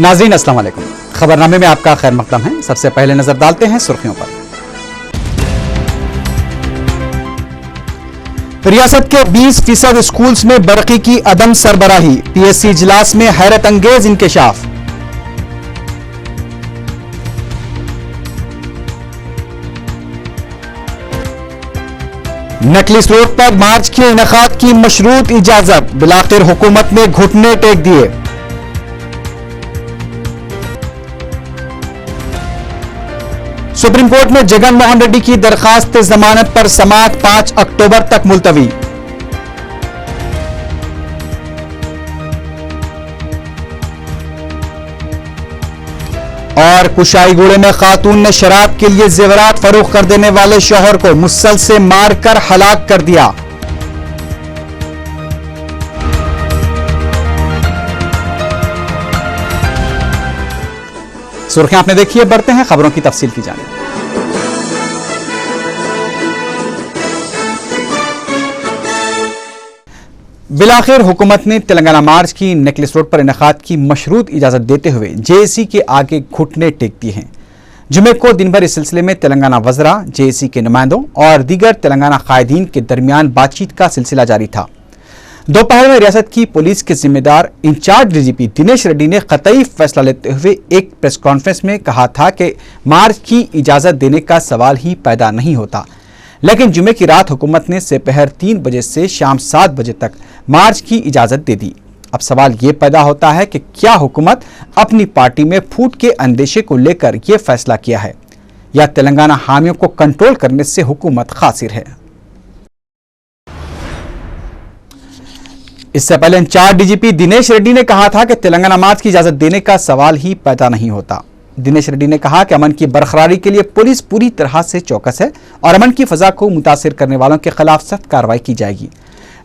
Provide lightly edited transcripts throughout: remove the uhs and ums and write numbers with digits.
नाज़रीन अस्सलाम वालेकुम। खबरनामे में आपका खैर मकदम है। सबसे पहले नजर डालते हैं सुर्खियों पर। रियासत के 20% स्कूल्स में बरक़ी की अदम सरबराही, पीएससी इजलास में हैरत अंगेज इंकशाफ। नेकलेस रोड पर मार्च के इनेकाद की मशरूत इजाजत, बिलाखिर हुकूमत ने घुटने टेक दिए। सुप्रीम कोर्ट में जगन मोहन रेड्डी की दरखास्त जमानत पर समाअत 5 अक्टूबर तक मुलतवी। और कुशाईगुड़े में खातून ने शराब के लिए जेवरात फरोख्त कर देने वाले शौहर को मुसल से मारकर हलाक कर दिया। सुर्खियां आपने देखी है, बढ़ते हैं खबरों की तफसील की जानिब। बिलाखिर हुकूमत ने तेलंगाना मार्च की नेकलेस रोड पर इनेकाद की मशरूत इजाजत देते हुए जेएसी के आगे घुटने टेक दिए हैं। जुमे को दिन भर इस सिलसिले में तेलंगाना वज़रा, जेएसी के नुमाइंदों और दीगर तेलंगाना कायदीन के दरमियान बातचीत का सिलसिला जारी था। दोपहर में रियासत की पुलिस के जिम्मेदार इंचार्ज डीजीपी दिनेश रेड्डी ने कतई फैसला लेते हुए एक प्रेस कॉन्फ्रेंस में कहा था कि मार्च की इजाजत देने का सवाल ही पैदा नहीं होता, लेकिन जुमे की रात हुकूमत ने दोपहर 3 बजे से शाम 7 बजे तक मार्च की इजाजत दे दी। अब सवाल ये पैदा होता है कि क्या हुकूमत अपनी पार्टी में फूट के अंदेशे को लेकर यह फैसला किया है या तेलंगाना हामियों को कंट्रोल करने से हुकूमत खासिर है। इससे पहले इंचार्ज डीजीपी दिनेश रेड्डी ने कहा था कि तेलंगाना मार्च की इजाजत देने का सवाल ही पैदा नहीं होता। दिनेश रेड्डी ने कहा कि अमन की बरकरारी के लिए पुलिस पूरी तरह से चौकस है और अमन की फजा को मुतासिर करने वालों के खिलाफ सख्त कार्रवाई की जाएगी।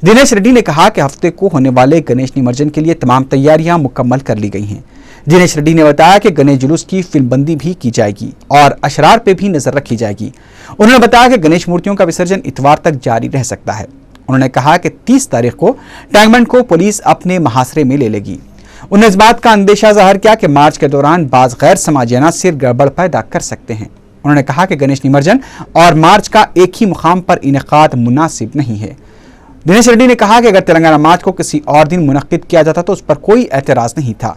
दिनेश रेड्डी ने कहा कि हफ्ते को होने वाले गणेश निमज्जन के लिए तमाम तैयारियां मुकम्मल कर ली गई हैं। दिनेश रेड्डी ने बताया कि गणेश जुलूस की फिल्मबंदी भी की जाएगी और अशरार पर भी नजर रखी जाएगी। उन्होंने बताया कि गणेश मूर्तियों का विसर्जन इतवार तक जारी रह सकता है। उन्होंने कहा कि 30 तारीख को टैंकबंड को पुलिस अपने मुहासरे में ले लेगी। उन्होंने इस बात का अंदेशा जाहिर किया कि मार्च के दौरान बाज गैर समाजी अनासिर गड़बड़ पैदा कर सकते हैं। उन्होंने कहा कि गणेश निमज्जन और मार्च का एक ही मुकाम पर इनेकाद मुनासिब नहीं है। दिनेश रेड्डी ने कहा कि अगर तेलंगाना मार्च को किसी और दिन मुनक्किद किया जाता तो उस पर कोई एतराज नहीं था।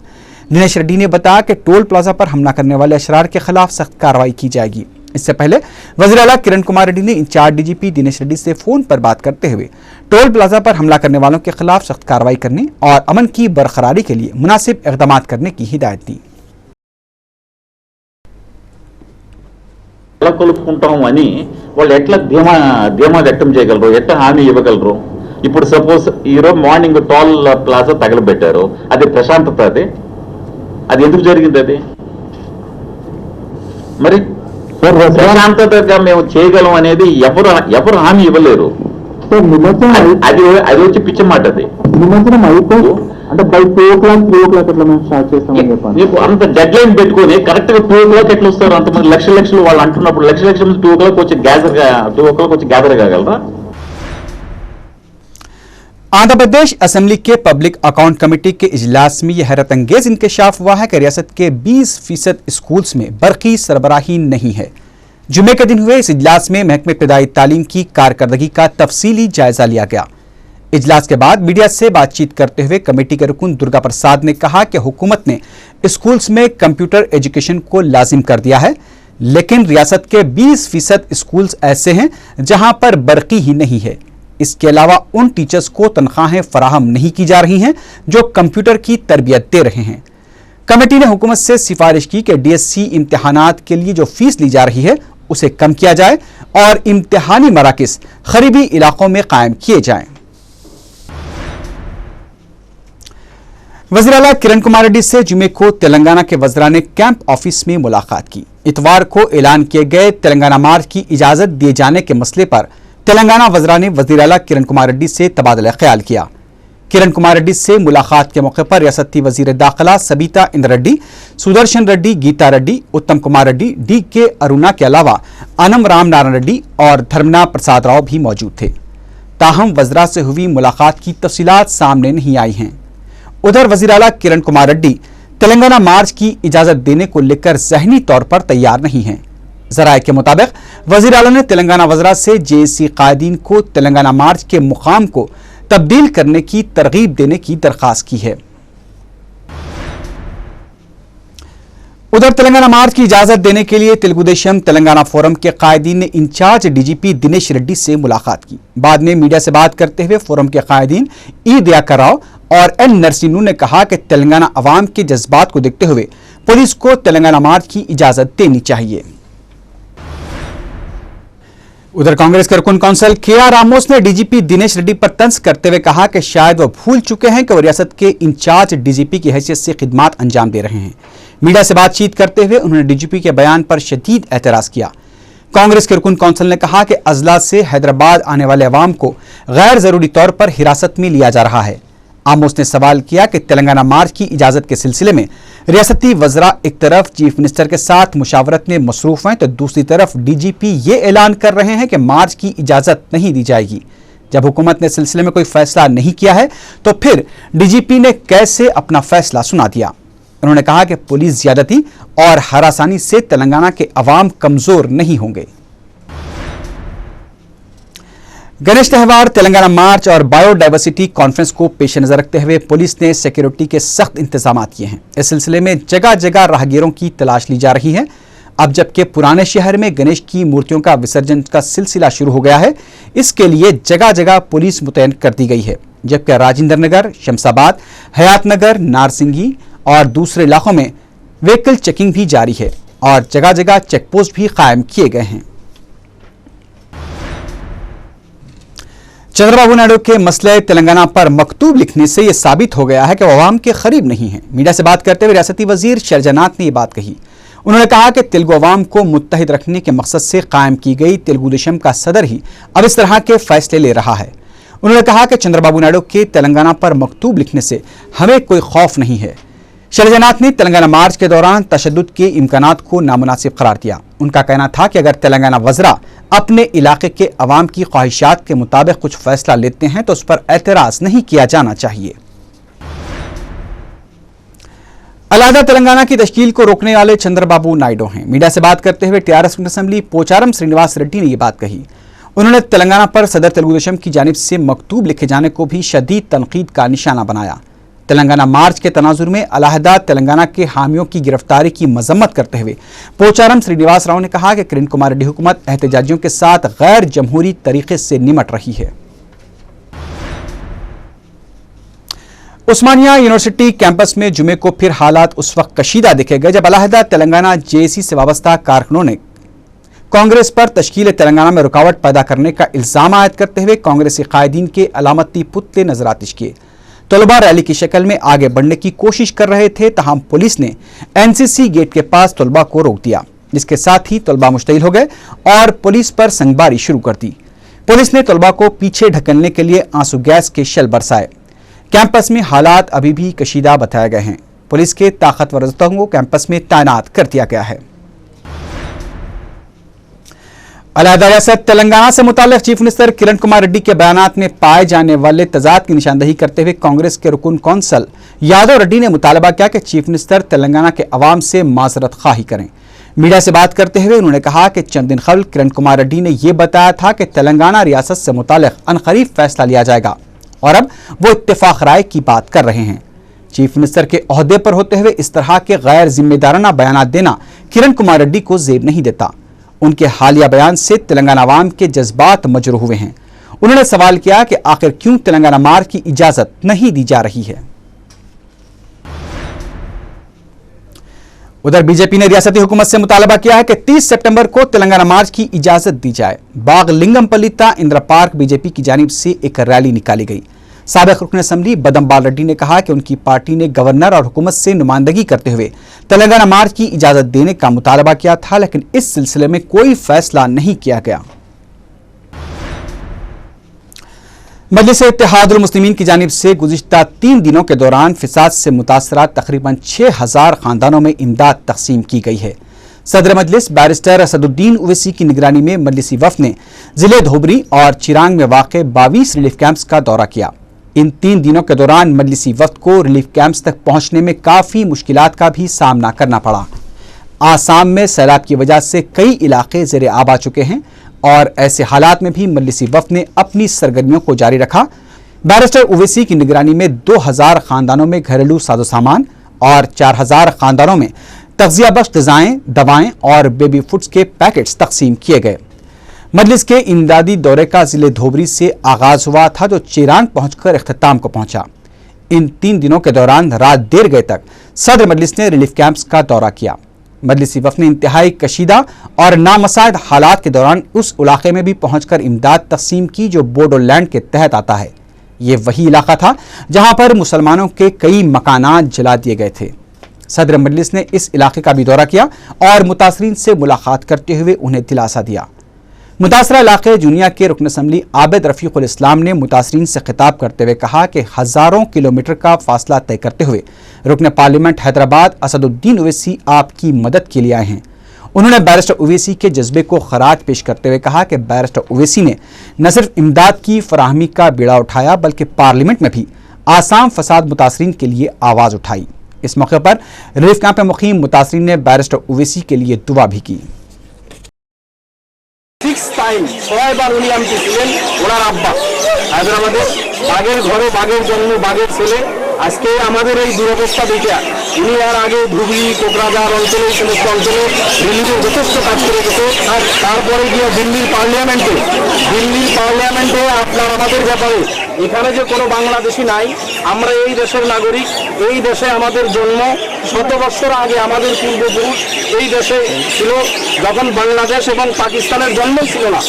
दिनेश रेड्डी ने बताया कि टोल प्लाजा पर हमला करने वाले अशरार के खिलाफ सख्त कार्रवाई की जाएगी। इससे पहले वज़ीर आला किरण कुमार रेड्डी ने इंचार्ज डीजीपी दिनेश रेड्डी से फोन पर बात करते हुए टोल प्लाजा पर हमला करने वालों के खिलाफ सख्त कार्रवाई करने और अमन की बरकरारी के लिए मुनासिब इक़दाम करने की हिदायत दी। ఇప్పుడు సపోజ్ ఈరోజు మార్నింగ్ టోల్ ప్లాజా తగలబెట్టారు, అది ప్రశాంతత, అది ఎందుకు జరిగింది? అది మరి ప్రశాంతతగా మేము చేయగలం అనేది ఎవరు హామీ ఇవ్వలేరు. అది వచ్చి పిచ్చి మాట. అది నిమజ్జనం అయిపోయి అంటే బై 2 o'clock 3 o'clock అట్లా మేము స్టార్ట్ చేస్తామని చెప్పాను. మీకు అంత డెడ్ లైన్ పెట్టుకొని కరెక్ట్ గా 2 o'clock ఎట్లా వస్తారు? అంతమంది లక్షలు వాళ్ళు అంటున్నప్పుడు లక్షల మంది 2 o'clock వచ్చి గ్యాదర్ కాగలరా? आंध्र प्रदेश असेंबली के पब्लिक अकाउंट कमेटी के इजलास में यह हैरत अंगेज इंकशाफ हुआ है कि रियासत के 20% स्कूल्स में बरक़ी सरबराही नहीं है। जुमे के दिन हुए इस इजलास में महकमे इब्तिदाई तालीम की कारकर्दगी का तफसीली जायजा लिया गया। इजलास के बाद मीडिया से बातचीत करते हुए कमेटी के रुकन दुर्गा प्रसाद ने कहा कि हुकूमत ने स्कूल्स में कंप्यूटर एजुकेशन को लाजिम कर दिया है, लेकिन रियासत के 20% स्कूल्स ऐसे हैं जहां पर बरक़ी ही नहीं है। इसके अलावा उन टीचर्स को तनख्वाहें फराहम नहीं की जा रही हैं जो कंप्यूटर की तरबियत दे रहे हैं। कमेटी ने हुकूमत से सिफारिश की कि डीएससी इम्तिहानात के लिए जो फीस ली जा रही है उसे कम किया जाए और इम्तिहानी मराकिज गरीबी इलाकों में कायम किए जाएं। वज़ीर आला किरण कुमार रेड्डी से जुमे को तेलंगाना के वज़रा ने कैंप ऑफिस में मुलाकात की। इतवार को ऐलान किए गए तेलंगाना मार्च की इजाजत दिए जाने के मसले पर तेलंगाना वज़रा ने वज़ीर आला किरण कुमार रेड्डी से तबादला ख्याल किया। किरण कुमार रेड्डी से मुलाकात के मौके पर रियासती वज़ीर दाखिला सबीता इंद्र रेड्डी, सुदर्शन रेड्डी, गीता रेड्डी, उत्तम कुमार रेड्डी, डी के अरुणा के अलावा अनम राम नारायण रेड्डी और धर्मना प्रसाद राव भी मौजूद थे। ताहम वज़रा से हुई मुलाकात की तफसीलात सामने नहीं आई हैं। उधर वज़ीर आला किरण कुमार रेड्डी तेलंगाना मार्च की इजाजत देने को लेकर ज़हनी तौर पर तैयार नहीं हैं। ज़राए के मुताबिक वज़ीर आला ने तेलंगाना वज़रा से जेएसी कायदीन को तेलंगाना मार्च के मुकाम को तब्दील करने की तरगीब देने की दरख्वास्त की है। उधर तेलंगाना मार्च की इजाजत देने के लिए तेलुगुदेशम तेलंगाना फोरम के कायदीन ने इंचार्ज डीजीपी दिनेश रेड्डी से मुलाकात की। बाद में मीडिया से बात करते हुए फोरम के कायदीन ई दयाकर राव और एन नरसिन्नू ने कहा कि तेलंगाना अवाम के जज्बात को देखते हुए पुलिस को तेलंगाना मार्च की इजाजत देनी चाहिए। उधर कांग्रेस के रुकन काउंसिल के.आर. रामोस ने डीजीपी दिनेश रेड्डी पर तंज करते हुए कहा कि शायद वह भूल चुके हैं कि वह रियासत के इंचार्ज डीजीपी की हैसियत से खिदमात अंजाम दे रहे हैं। मीडिया से बातचीत करते हुए उन्होंने डीजीपी के बयान पर शदीद एतराज किया। कांग्रेस के रुकन काउंसिल ने कहा कि अजला से हैदराबाद आने वाले अवाम को गैर जरूरी तौर पर हिरासत में लिया जा रहा है। आमोस ने सवाल किया कि तेलंगाना मार्च की इजाजत के सिलसिले में रियासती वज़रा एक तरफ चीफ मिनिस्टर के साथ मुशावरत में मसरूफ हैं तो दूसरी तरफ डीजीपी ये ऐलान कर रहे हैं कि मार्च की इजाजत नहीं दी जाएगी। जब हुकूमत ने सिलसिले में कोई फैसला नहीं किया है तो फिर डीजीपी ने कैसे अपना फैसला सुना दिया। उन्होंने कहा कि पुलिस ज्यादती और हरासानी से तेलंगाना के अवाम कमजोर नहीं होंगे। गणेश त्यौहार, तेलंगाना मार्च और बायोडाइवर्सिटी कॉन्फ्रेंस को पेश नजर रखते हुए पुलिस ने सिक्योरिटी के सख्त इंतजाम किए हैं। इस सिलसिले में जगह जगह राहगीरों की तलाश ली जा रही है। अब जबकि पुराने शहर में गणेश की मूर्तियों का विसर्जन का सिलसिला शुरू हो गया है, इसके लिए जगह जगह पुलिस मुतैन कर दी गई है। जबकि राजेंद्र नगर, शमशाबाद, हयातनगर, नारसिंगी और दूसरे इलाकों में व्हीकल चेकिंग भी जारी है और जगह जगह चेकपोस्ट भी कायम किए गए हैं। चंद्रबाबू नायडू के मसले तेलंगाना पर मकतूब लिखने से यह साबित हो गया है कि वह अवाम के करीब नहीं है। मीडिया से बात करते हुए रियासती वजीर शैलजानाथ ने यह बात कही। उन्होंने कहा कि तेलुगु अवाम को मुत्तहिद रखने के मकसद से कायम की गई तेलुगुदेशम का सदर ही अब इस तरह के फैसले ले रहा है। उन्होंने कहा कि चंद्रबाबू नायडू के तेलंगाना पर मकतूब लिखने से हमें कोई खौफ नहीं है। शैलजानाथ ने तेलंगाना मार्च के दौरान तशद्दुद के इम्कानात को नामुनासिब करार दिया। उनका कहना था कि अगर तेलंगाना वज़रा अपने इलाके के अवाम की ख्वाहिशात के मुताबिक कुछ फैसला लेते हैं तो उस पर एतराज नहीं किया जाना चाहिए। अलहदा तेलंगाना की तश्कील को रोकने वाले चंद्रबाबू नायडू हैं। मीडिया से बात करते हुए टीआरएस असेंबली पोचारम श्रीनिवास रेड्डी ने यह बात कही। उन्होंने तेलंगाना पर सदर तेलुगुदेशम की जानिब से मकतूब लिखे जाने को भी शदीद तनकीद का निशाना बनाया। तेलंगाना मार्च के तनाजुर में अलहदा तेलंगाना के हामियों की गिरफ्तारी की मजम्मत करते हुए पोचारम श्रीनिवास राव ने कहा कि किरण कुमार रेड्डी हुकूमत एहतजाजियों के साथ गैर जमहूरी तरीके से निमट रही है। उस्मानिया यूनिवर्सिटी कैंपस में जुमे को फिर हालात उस वक्त कशीदा देखे गए जब अलहदा तेलंगाना जेएसी से वाबस्ता कारकुनों ने कांग्रेस पर तश्कील तेलंगाना में रुकावट पैदा करने का इल्जाम आयद करते हुए कांग्रेसी कायदीन के अलामती पुतले नजरातिश किए। तलबा रैली की शक्ल में आगे बढ़ने की कोशिश कर रहे थे, तहम पुलिस ने एनसीसी गेट के पास तलबा को रोक दिया, जिसके साथ ही तलबा मुश्तइल हो गए और पुलिस पर संगबारी शुरू कर दी। पुलिस ने तलबा को पीछे ढकेलने के लिए आंसू गैस के शेल बरसाए। कैंपस में हालात अभी भी कशीदा बताए गए हैं। पुलिस के ताकतवर दस्तों को कैंपस में तैनात कर दिया गया है। अलहदा रियासत तेलंगाना से मुताल्लिक चीफ मिनिस्टर किरण कुमार रेड्डी के बयानात में पाए जाने वाले तजाद की निशानदही करते हुए कांग्रेस के रुकन कौंसल यादव रेड्डी ने मुतालबा किया कि चीफ मिनिस्टर तेलंगाना के अवाम से माजरत खाही करें। मीडिया से बात करते हुए उन्होंने कहा कि चंद दिन कबल किरण कुमार रेड्डी ने यह बताया था कि तेलंगाना रियासत से मुताल्लिक अनकरीब फैसला लिया जाएगा और अब वो इत्तेफाक राय की बात कर रहे हैं। चीफ मिनिस्टर के ओहदे पर होते हुए इस तरह के गैर जिम्मेदाराना बयानात देना किरण कुमार रेड्डी को जेब नहीं देता। उनके हालिया बयान से तेलंगाना अवाम के जज्बात मजरूह हुए हैं। उन्होंने सवाल किया कि आखिर क्यों तेलंगाना मार्च की इजाजत नहीं दी जा रही है। उधर बीजेपी ने रियासती हुकूमत से मुतालबा किया है कि 30 सितंबर को तेलंगाना मार्च की इजाजत दी जाए। बाग लिंगमपल्लिता इंदिरा पार्क बीजेपी की जानिब से एक रैली निकाली गई। साबिक रुकन असेंबली बदमबाल रेड्डी ने कहा कि उनकी पार्टी ने गवर्नर और हुकूमत से नुमाइंदगी करते हुए तेलंगाना मार्च की इजाजत देने का मुतालबा किया था, लेकिन इस सिलसिले में कोई फैसला नहीं किया गया। मजलिस इत्तेहादुल मुस्लिमीन की जानिब से गुज़िश्ता 3 दिनों के दौरान फिसाद से मुतासरा तकरीबन 6000 खानदानों में इमदाद तकसीम की गई है। सदर मजलिस बैरिस्टर असदुद्दीन ओवैसी की निगरानी में मजलिसी वफ़द ने जिले धोबरी और चिरांग में वाक़े 22 रिलीफ कैंप्स का दौरा किया। इन 3 दिनों के दौरान मजलिसी वफ्द को रिलीफ कैंप्स तक पहुंचने में काफ़ी मुश्किलात का भी सामना करना पड़ा। आसाम में सैलाब की वजह से कई इलाके ज़ेरे आब आ चुके हैं और ऐसे हालात में भी मजलिसी वफ्द ने अपनी सरगर्मियों को जारी रखा। बैरिस्टर ओवैसी की निगरानी में 2000 खानदानों में घरेलू साजो सामान और 4000 खानदानों में तग़ज़िया बख्श ग़िज़ाएं, दवाएं और बेबी फूड्स के पैकेट्स तकसीम किए गए। मजलिस के इमदादी दौरे का ज़िले धोबरी से आगाज़ हुआ था, जो चिरांग पहुंचकर इख्तिताम को पहुंचा। इन 3 दिनों के दौरान रात देर गए तक सदर मजलिस ने रिलीफ कैंप्स का दौरा किया। मजलिसी वफ़द ने इंतहाई कशीदा और नामसाइद हालात के दौरान उस इलाके में भी पहुंचकर इमदाद तकसीम की जो बोडोलैंड के तहत आता है। ये वही इलाका था जहां पर मुसलमानों के कई मकानात जला दिए गए थे। सदर मजलिस ने इस इलाके का भी दौरा किया और मुतासरीन से मुलाकात करते हुए उन्हें दिलासा दिया। मुतासरा इलाके जूनिया के रुकन असम्बली आबिद रफ़ीकुल इस्लाम ने मुतासरीन से खिताब करते हुए कहा कि हज़ारों किलोमीटर का फासला तय करते हुए रुकन पार्लियामेंट हैदराबाद असदुद्दीन ओवैसी आपकी मदद के लिए आए हैं। उन्होंने बैरिस्टर ओवैसी के जज्बे को खराज पेश करते हुए कहा कि बैरिस्टर ओवैसी ने न सिर्फ इमदाद की फराहमी का बीड़ा उठाया बल्कि पार्लियामेंट में भी आसाम फसाद मुतासरीन के लिए आवाज़ उठाई। इस मौके पर रिलीफ कैंप में मुकीम मुतासरीन ने बैरिस्टर ओवैसी के लिए दुआ भी की। 6 টাইম 6 বার উনি এমপি ছিলেন। ওনার আব্বা হায়দ্রাবাদে বাগের ঘরে বাগের জন্ম বাগের ছেলে। আজকে আমাদের এই দুরবস্থা দেখে উনি আর আগে ধুবড়ি কোকরাঝাড় অঞ্চলে এই সমস্ত অঞ্চলে রিলিফের যথেষ্ট কাজ করে গেছে। আর তারপরে গিয়ে দিল্লির পার্লামেন্টে আপনার আমাদের ব্যাপারে এখানে যে কোনো বাংলাদেশি নাই, আমরা এই দেশের নাগরিক, এই দেশে আমাদের জন্ম। 100 বছর আগে আমাদের পূর্বপুরুষ এই দেশে ছিল, যখন বাংলাদেশ এবং পাকিস্তানের জন্ম ছিল না,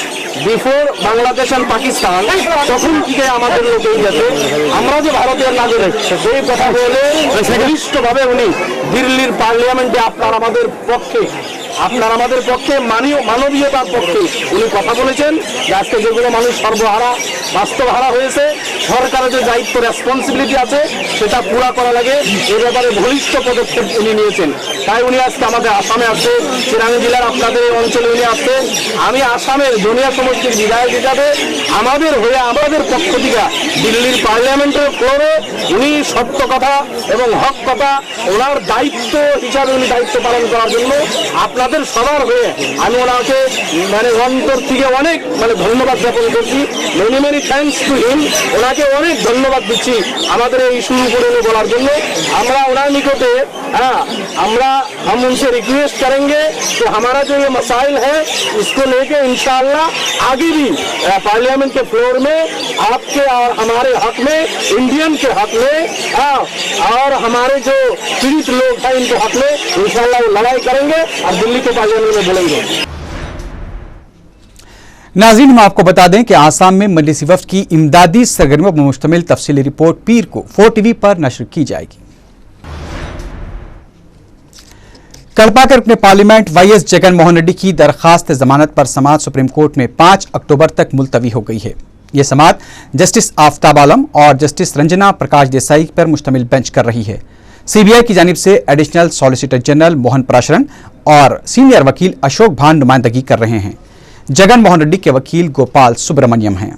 বিফোর বাংলাদেশ এন্ড পাকিস্তান, তখন থেকে আমাদের লোক এই দেশে। আমরা যে ভারতের নাগরিক সেই কথা বলে ঘনিষ্ঠভাবে উনি দিল্লির পার্লামেন্টে আপনার আমাদের পক্ষে মানবীয়তার পক্ষে উনি কথা বলেছেন যে আজকে যেগুলো মানুষ সর্বহারা বাস্তবহারা হয়েছে, সরকারের যে দায়িত্ব রেসপন্সিবিলিটি আছে সেটা পুরা করা লাগে, এ ব্যাপারে বলিষ্ঠ পদক্ষেপ উনি নিয়েছেন। তাই উনি আজকে আমাদের আসামে আসছে, চিরাং জেলার আপনাদের এই অঞ্চলে উনি আসছে। আমি আসামের জুনিয়া সমষ্টির বিধায়ক হিসাবে আমাদের হয়ে আমাদের পক্ষ থেকে দিল্লির পার্লামেন্টের ফ্লোরে উনি সত্য কথা এবং হক কথা ওনার দায়িত্ব হিসাবে উনি দায়িত্ব পালন করার জন্য আপনাদের সবার হয়ে আমি ওনাকে অন্তর থেকে অনেক ধন্যবাদ জ্ঞাপন করছি। Many thanks to him. ওনাকে অনেক ধন্যবাদ দিচ্ছি আমাদের এই শুরু করে বলার জন্য। আমরা ওনার নিকটে हम उनसे रिक्वेस्ट करेंगे कि हमारा जो ये मसाइल है इसको लेके इंशाअल्लाह आगे भी पार्लियामेंट के फ्लोर में आपके और हमारे हक में, इंडियन के हक में और हमारे जो पीड़ित लोग हैं इनके हक में इंशाअल्लाह लड़ाई करेंगे और दिल्ली के पार्लियामेंट में बोलेंगे। नाज़रीन, हम आपको बता दें कि आसाम में मजलिसी वफ़द की इमदादी सरगर्मियों पर मुश्तमिल तफसीली रिपोर्ट पीर को 4TV पर नशर की जाएगी। कल्पा के रुकने पार्लियामेंट YS जगन मोहन रेड्डी की दरखास्त जमानत पर समाअत सुप्रीम कोर्ट में 5 अक्टूबर तक मुलतवी हो गई है। ये समाअत जस्टिस आफ्ताब आलम और जस्टिस रंजना प्रकाश देसाई पर मुश्तमिल बेंच कर रही है। CBI की जानिब से एडिशनल सॉलिसिटर जनरल मोहन पराशरन और सीनियर वकील अशोक भान नुमाइंदगी कर रहे हैं। जगन मोहन रेड्डी के वकील गोपाल सुब्रमण्यम हैं।